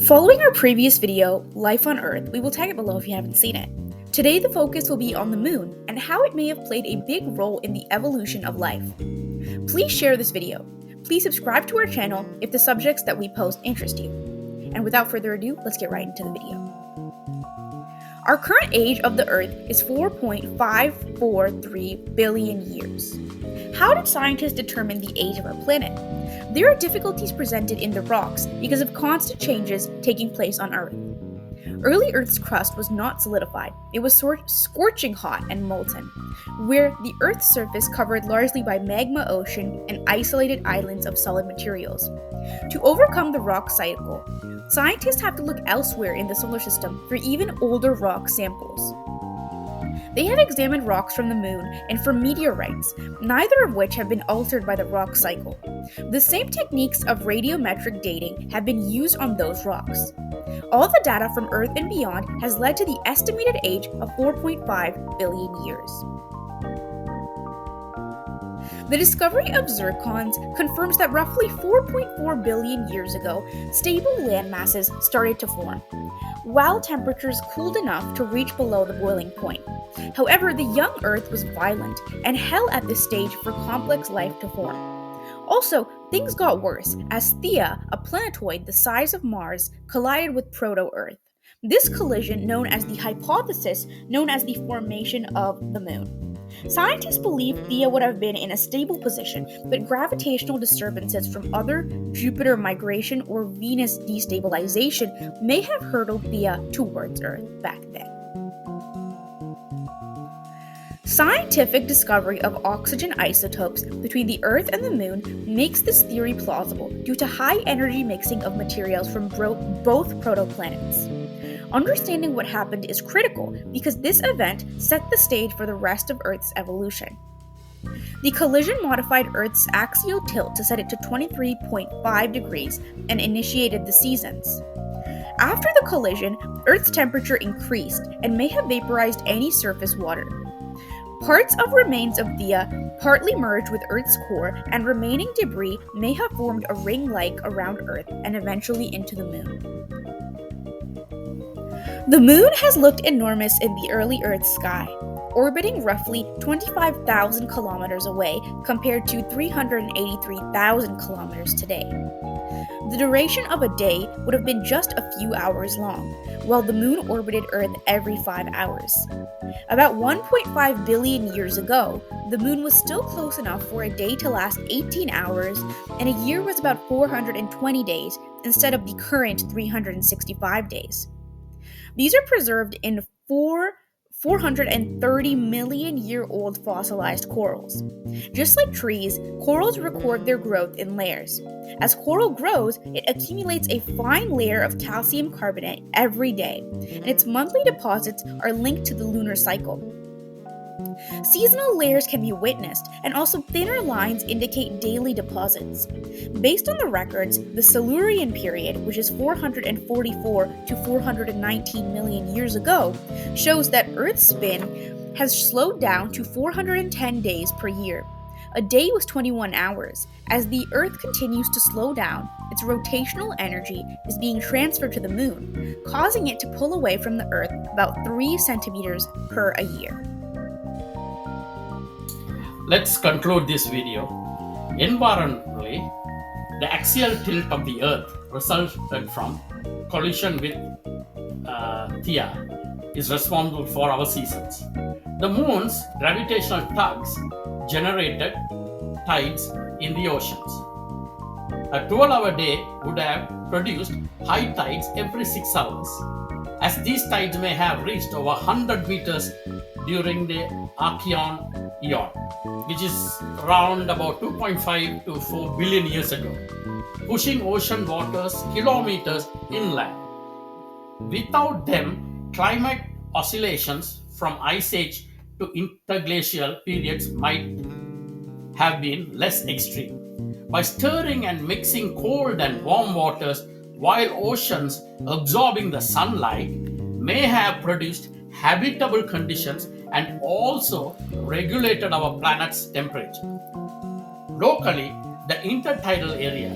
Following our previous video, Life on Earth, we will tag it below if you haven't seen it. Today the focus will be on the moon and how it may have played a big role in the evolution of life. Please share this video. Please subscribe to our channel if the subjects that we post interest you. And without further ado, let's get right into the video. Our current age of the Earth is 4.543 billion years. How did scientists determine the age of our planet? There are difficulties presented in the rocks because of constant changes taking place on Earth. Early Earth's crust was not solidified, it was scorching hot and molten, where the Earth's surface covered largely by magma ocean and isolated islands of solid materials. To overcome the rock cycle, scientists have to look elsewhere in the solar system for even older rock samples. They have examined rocks from the moon and from meteorites, neither of which have been altered by the rock cycle. The same techniques of radiometric dating have been used on those rocks. All the data from Earth and beyond has led to the estimated age of 4.5 billion years. The discovery of zircons confirms that roughly 4.4 billion years ago, stable land masses started to form, while temperatures cooled enough to reach below the boiling point. However, the young Earth was violent and hell at this stage for complex life to form. Also, things got worse as Theia, a planetoid the size of Mars, collided with Proto-Earth. This collision, known as the hypothesis, known as the formation of the moon. Scientists believe Theia would have been in a stable position, but gravitational disturbances from other Jupiter migration or Venus destabilization may have hurtled Theia towards Earth back then. Scientific discovery of oxygen isotopes between the Earth and the Moon makes this theory plausible due to high energy mixing of materials from both protoplanets. Understanding what happened is critical because this event set the stage for the rest of Earth's evolution. The collision modified Earth's axial tilt to set it to 23.5 degrees and initiated the seasons. After the collision, Earth's temperature increased and may have vaporized any surface water. Parts of remains of Theia partly merged with Earth's core, and remaining debris may have formed a ring-like around Earth and eventually into the Moon. The Moon has looked enormous in the early Earth's sky, orbiting roughly 25,000 kilometers away compared to 383,000 kilometers today. The duration of a day would have been just a few hours long, while the Moon orbited Earth every 5 hours. About 1.5 billion years ago, the Moon was still close enough for a day to last 18 hours, and a year was about 420 days instead of the current 365 days. These are preserved in 430 million year old fossilized corals. Just like trees, corals record their growth in layers. As coral grows, it accumulates a fine layer of calcium carbonate every day, and its monthly deposits are linked to the lunar cycle. Seasonal layers can be witnessed, and also thinner lines indicate daily deposits. Based on the records, the Silurian period, which is 444 to 419 million years ago, shows that Earth's spin has slowed down to 410 days per year. A day was 21 hours. As the Earth continues to slow down, its rotational energy is being transferred to the Moon, causing it to pull away from the Earth about 3 centimeters per a year. Let's conclude this video. Environmentally, the axial tilt of the Earth resulted from collision with Theia is responsible for our seasons. The Moon's gravitational tugs generated tides in the oceans. A 12-hour day would have produced high tides every 6 hours, as these tides may have reached over 100 meters during the Archean eon, which is around about 2.5 to 4 billion years ago, pushing ocean waters kilometers inland. Without them, climate oscillations from ice age to interglacial periods might have been less extreme. By stirring and mixing cold and warm waters while oceans absorbing the sunlight may have produced habitable conditions and also regulated our planet's temperature. Locally, the intertidal area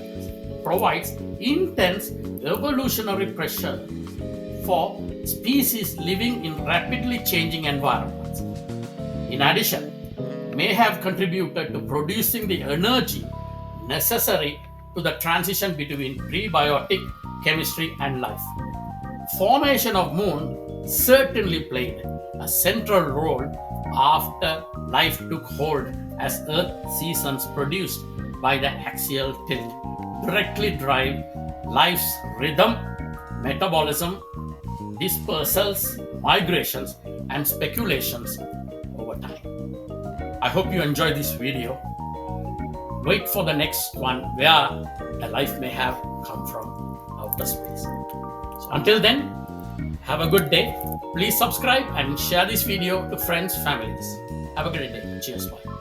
provides intense evolutionary pressure for species living in rapidly changing environments. In addition, may have contributed to producing the energy necessary to the transition between prebiotic chemistry and life. Formation of moon certainly played a central role after life took hold as Earth seasons produced by the axial tilt directly drive life's rhythm, metabolism, dispersals, migrations, and speculations over time. I hope you enjoyed this video. Wait for the next one where the life may have come from outer space. So until then, have a good day. Please subscribe and share this video to friends, families. Have a great day. Cheers. Bye.